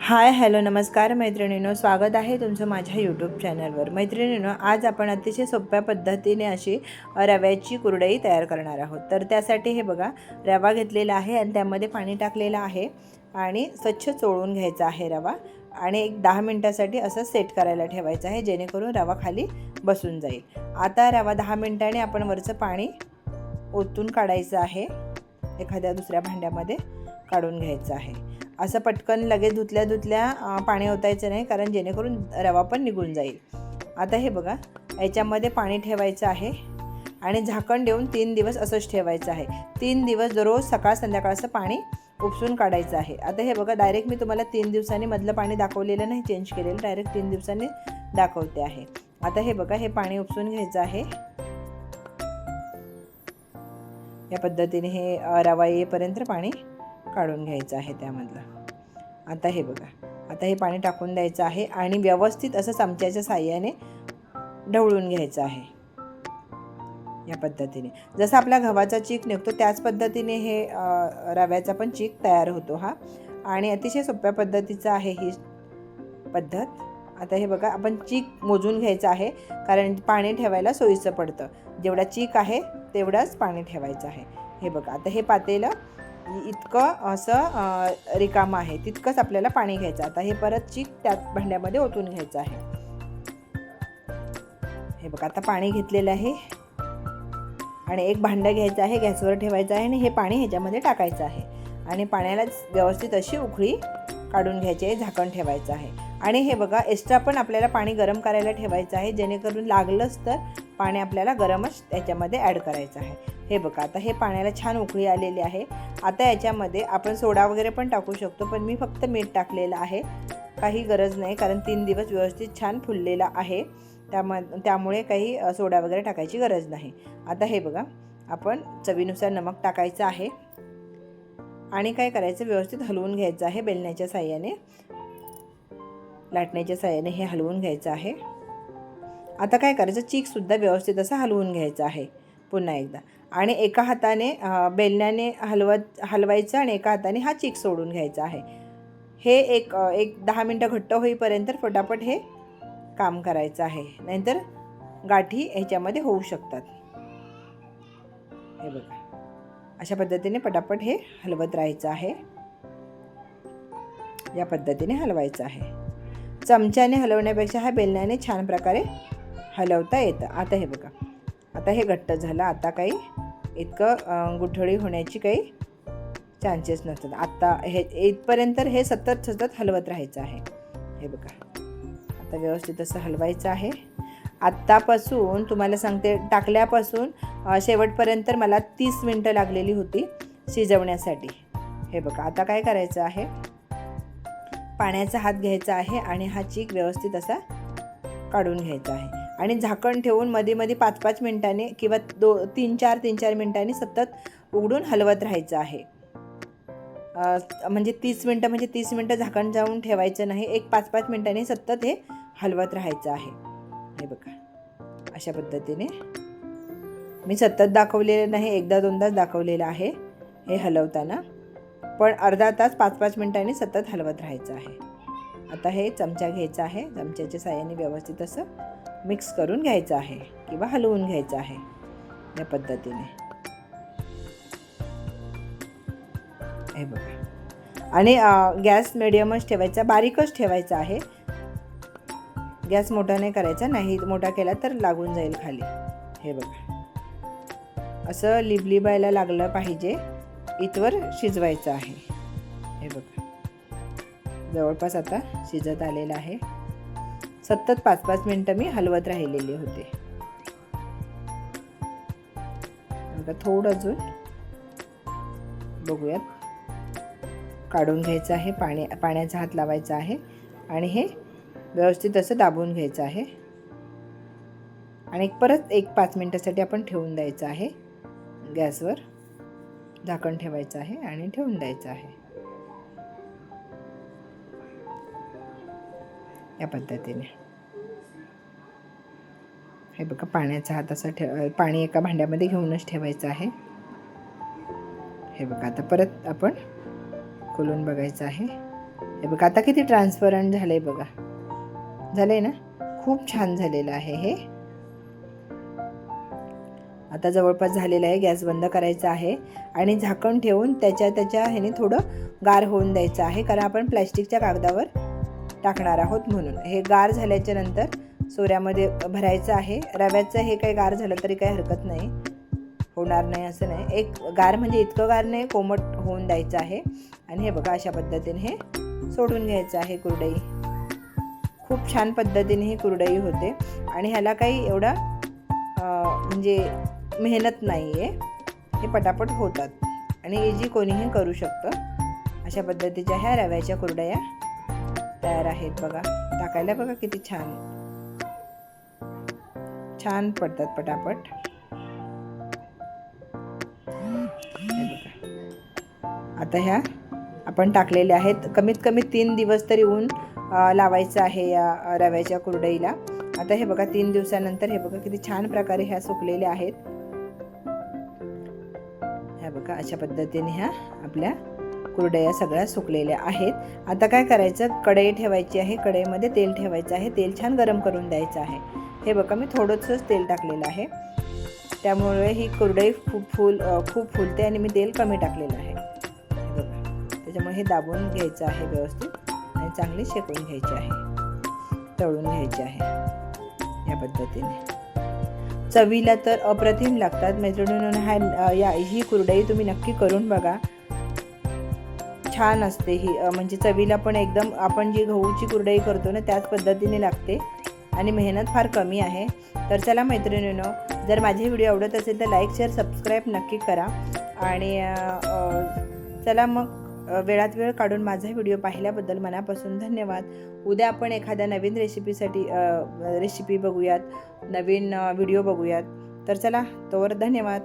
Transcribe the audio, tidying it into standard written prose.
Hi hello नमस्कार मैत्रिणींनो, स्वागत आहे तुमचं माझ्या यूट्यूब चॅनलवर। मैत्रिणींनो, आज आपण अतिशय सोप्या पद्धतीने अशी रव्याची कुरडई तयार करणार आहोत। तर त्यासाठी हे बघा, रवा घेतलेला आहे आणि त्यामध्ये पाणी टाकलेलं आहे आणि स्वच्छ चोळून घ्यायचा आहे रवा आणि एक 10 मिनिटासाठी असं सेट करायला ठेवायचं आहे, जेणेकरून रवा खाली बसून जाईल। आता रवा 10 मिनिटांनी आपण वरचं पाणी ओतून काढायचं आहे, एखाद्या दुसऱ्या भांड्यामध्ये काढून घ्यायचं आहे। असं पटकन लगेच धुतल्या पाणी ओतायचं नाही, कारण जेणेकरून रवा पण निघून जाईल। आता हे बघा, याच्यामध्ये पाणी ठेवायचं आहे आणि झाकण देऊन 3 दिवस असंच ठेवायचं आहे। 3 दिवस दररोज सकाळ संध्याकाळचं पाणी उपसून काढायचं आहे। आता हे बघा, डायरेक्ट मी तुम्हाला 3 दिवसांनी मधलं पाणी दाखवलेलं नाही, चेंज केलेलं, डायरेक्ट 3 दिवसांनी दाखवते आहे। आता हे बघा, हे पाणी उपसून घ्यायचं आहे। या पद्धतीने हे रवा येईपर्यंत पाणी काढून घ्यायचं आहे त्यामधलं। आता हे बघा, आता हे पाणी टाकून द्यायचं आहे आणि व्यवस्थित असं चमच्याच्या साहाय्याने ढवळून घ्यायचं आहे। या पद्धतीने जसं आपला गव्हाचा चीक निघतो त्याच पद्धतीने हे रव्याचा पण चीक तयार होतो हा, आणि अतिशय सोप्या पद्धतीचा आहे ही पद्धत। आता हे बघा, आपण चीक मोजून घ्यायचं आहे, कारण पाणी ठेवायला सोयीचं पडतं। जेवढा चीक आहे तेवढंच पाणी ठेवायचं आहे। हे बघा, आता हे पातेलं इतकं असं रिकामं आहे, तितकंच आपल्याला पाणी घ्यायचं। आता हे परत चीक त्यात भांड्यामध्ये ओतून घ्यायचं आहे। हे बघा, आता पाणी घेतलेलं आहे आणि एक भांडं घ्यायचं आहे, गॅसवर ठेवायचं आहे आणि हे पाणी ह्याच्यामध्ये टाकायचं आहे आणि पाण्याला व्यवस्थित अशी उकळी काढून घ्यायची आहे, झाकण ठेवायचं आहे। आणि हे बघा, एक्स्ट्रा पण आपल्याला पाणी गरम करायला ठेवायचं आहे, जेणेकरून लागलंच तर पाणी आपल्याला गरमच त्याच्यामध्ये ॲड करायचं आहे। हे बघा, आता हे पाण्याला छान उकळी आलेली आहे। आता याच्यामध्ये आपण सोडा वगैरे पण टाकू शकतो, पण मी फक्त मीठ टाकलेलं आहे, काही गरज नाही, कारण 3 दिवस व्यवस्थित छान फुललेला आहे, त्यामुळे काही सोडा वगैरे टाकायची गरज नाही। आता हे बघा, आपण चवीनुसार नमक टाकायचं आहे आणि काय करायचं, व्यवस्थित हलवून घ्यायचं आहे, बेलण्याच्या साहाय्याने, लाटण्याच्या साहाय्याने हे हलवून घ्यायचं आहे। आता काय करायचं, चीकसुद्धा व्यवस्थित असं हलवून घ्यायचं आहे पुन्हा एकदा, आणि एका हाताने बेलण्याने हलवायचं आणि एका हाताने हा चीक सोडून घ्यायचा आहे। हे एक 10 मिनटं घट्ट होईपर्यंत फटाफट हे काम करायचं आहे, नाहीतर गाठी ह्याच्यामध्ये होऊ शकतात। हे बघा, अशा पद्धतीने पटापट हे हलवत राहायचं आहे। या पद्धतीने हलवायचं आहे। चमच्याने हलवण्यापेक्षा हा बेलण्याने छान प्रकारे हलवता येतं। आता हे बघा, आता हे घट्ट झालं, आता काही इतकं गुठळी होण्याची काही चान्सेस नसतात। आता हे इथपर्यंत हे सतत हलवत राहायचं आहे। हे बघा, आता व्यवस्थित असं हलवायचं आहे। आत्तापासून तुम्हाला सांगते, टाकल्यापासून शेवटपर्यंत मला 30 मिनटं लागलेली होती शिजवण्यासाठी। हे बघा, आता काय करायचं आहे, पाण्याचा हात घ्यायचा आहे आणि हा चीक व्यवस्थित असा काढून घ्यायचा आहे आणि झाकण ठेवून मध्ये मध्ये 5-5 मिनिटांनी किंवा 3-4 मिनिटांनी सतत उघडून हलवत राहायचं आहे। म्हणजे 30 मिनटं झाकण जाऊन ठेवायचं नाही, एक 5-5 मिनिटांनी सतत हे हलवत राहायचं आहे। हे बघा, अशा पद्धतीने मी सतत दाखवलेलं नाही, एकदा दोनदाच दाखवलेलं आहे हे हलवताना, पण अर्धा तास 5-5 मिनिटांनी सतत हलवत राहायचं आहे। आता हे चमचा घ्यायचा आहे, चमच्याच्या साहाय्याने व्यवस्थित असं मिक्स करून घ्यायचं आहे किंवा हलवून घ्यायचं आहे या पद्धतीने। हे बघा, आणि गॅस मिडियमच ठेवायचा, बारीकच ठेवायचा आहे, गॅस मोठा नाही करायचा, नाही मोठा केला तर लागून जाईल खाली। हे बघा, असं लिबलिबायला लागलं पाहिजे इथवर शिजवायचं आहे। हे बघा, जवळपास आता शिजत आलेलं आहे। सतत 5-5 मिनिटं मी हलवत राहिलेली होते। बघा, थोडं अजून बघूयात, काढून घ्यायचं आहे, पाण्याचा हात लावायचा आहे आणि हे व्यवस्थित असं दाबून घ्यायचं आहे आणि परत 1-5 मिनिटासाठी आपण ठेवून द्यायचं आहे। गॅसवर झाकण ठेवायचं आहे आणि ठेवून द्यायचं आहे या पद्धतीने। हे बघा, पाण्याचा हात असा पाणी एका भांड्यामध्ये घेऊनच ठेवायचं आहे। हे बघा, आता परत आपण खोलून बघायचं आहे। हे बघा आता किती ट्रान्सपरंट झालंय बघा. झालंय ना, खूप छान झालेलं आहे हे. आता जवळपास झालेलं आहे. गॅस बंद करायचा आहे आणि झाकण ठेवून त्याच्या ह्याने थोडं गार होऊन द्यायचं आहे, कारण आपण प्लॅस्टिकच्या कागदावर टाकणार आहोत म्हणून. हे गार झाल्याच्या नंतर सोऱ्यामध्ये भरायचं आहे. रव्याचं हे काही गार झालं तरी काही हरकत नाही, होणार नाही असं नाही. एक गार म्हणजे इतकं गार नाही, कोमट होऊन द्यायचं आहे. आणि हे बघा अशा पद्धतीने हे सोडून घ्यायचं आहे कुरडई. खूप छान पद्धतीने ही कुरडई होते आणि ह्याला काही एवढा म्हणजे मेहनत नाही आहे. हे पटापट होतात आणि इजी कोणीही करू शकतं. अशा पद्धतीच्या ह्या रव्याच्या कुरडया तयार आहेत बघा. टाकायला बघा किती छान छान पडतात पटापट. आता ह्या आपण टाकलेल्या आहेत. कमीत कमी 3 दिवस तरी ऊन लावायचं आहे या रव्याच्या कुरडईला. आता हे बघा 3 दिवसानंतर हे बघा किती छान प्रकारे ह्या सुकलेल्या आहेत. ह्या बघा अशा पद्धतीने ह्या आपल्या कुरडया सगळ्या सुकलेल्या आहेत. आता काय करायचं, कढई ठेवायची आहे. कढईमध्ये तेल ठेवायचं आहे. तेल छान गरम करून द्यायचं आहे. हे बघा मी थोडंसंच तेल टाकलेलं आहे, त्यामुळे ही कुरडई खूप फुलते आणि मी तेल कमी टाकलेलं आहे. हे बघा, त्याच्यामुळे हे दाबून घ्यायचं आहे व्यवस्थित आणि चांगली शेकून घ्यायची आहे, तळून घ्यायची आहे या पद्धतीने. चवीला तर अप्रतिम लागतात मैत्रिणींनो. ही कुरडई तुम्ही नक्की करून बघा. छान असते ही, म्हणजे चवीला पण एकदम आपण जी गहूची कुरडई करतो ना त्याच पद्धतीने लागते आणि मेहनत फार कमी आहे. तर चला मैत्रिणींनो, जर माझे व्हिडिओ आवडत असेल तर लाईक शेअर सबस्क्राईब नक्की करा. आणि चला मग वेळात वेळ काढून माझा व्हिडिओ पाहिल्याबद्दल मनापासून धन्यवाद. उद्या आपण एखाद्या नवीन रेसिपी बघूयात, नवीन व्हिडिओ बघूयात. तर चला, तोवर धन्यवाद.